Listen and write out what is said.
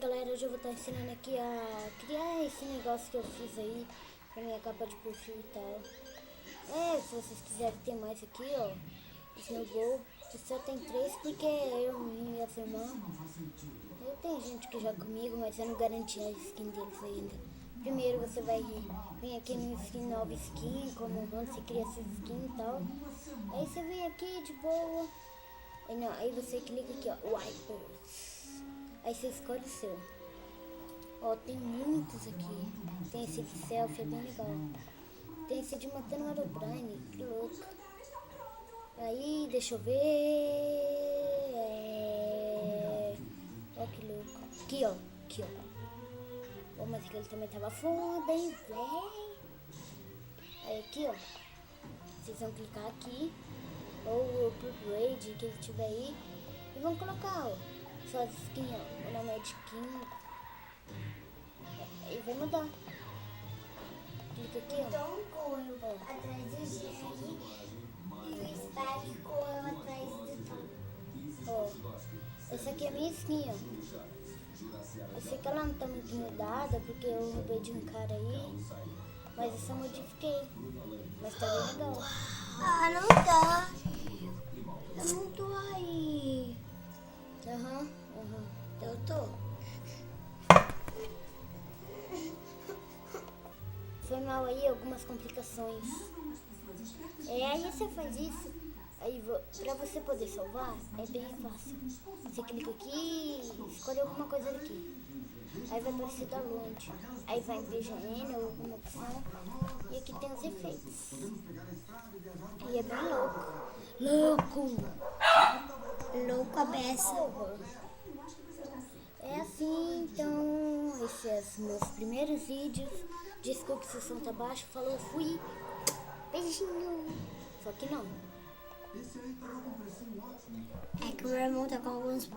galera, hoje eu vou estar ensinando aqui a criar esse negócio que eu fiz aí pra minha capa de perfil e tal. Se vocês quiserem ter mais aqui, ó, Snowball, só tem 3 porque eu e minhas irmãs. Tem gente que joga comigo, mas eu não garanti a skin deles ainda. Primeiro você vai vir aqui no skin, nova skin, como onde você cria essa skin e tal. Aí você vem aqui de boa. Aí você clica aqui, ó, Wipers. Aí você escolhe o seu. Ó, tem muitos aqui. Tem esse de selfie, é bem legal. Tem esse de matando o Herobrine, que louco. Aí, deixa eu ver. Ó, que louco. Aqui, ó. Aqui, ó. Ó, mas aquele também tava foda, hein, véi. Aí, aqui, ó. Vocês vão clicar aqui. Ou o upgrade que ele tiver aí. E vão colocar, ó. Suas skins, ó. O nome é de skin. E vai mudar. Clica aqui, ó. Então corro atrás do Jerry e o Spike correu atrás do Tom. Ó. Essa aqui é a minha skin, ó. Eu sei que ela não tá muito mudada porque eu roubei de um cara aí. Mas essa eu modifiquei. Mas tá bem legal. Ah, não dá. Eu não tô aí. Aham. Eu tô. Foi mal aí, algumas complicações. Aí você faz isso. Aí pra você poder salvar, é bem fácil. Você clica aqui e escolhe alguma coisa daqui. Aí vai aparecer download. Aí vai em PGN ou alguma opção. E aqui tem os efeitos. E é bem louco. Louco a beça. É assim, então, esses são meus primeiros vídeos. Desculpe se o som tá baixo. Falou, fui. Beijinho. Só que não. É que o meu irmão tá com alguns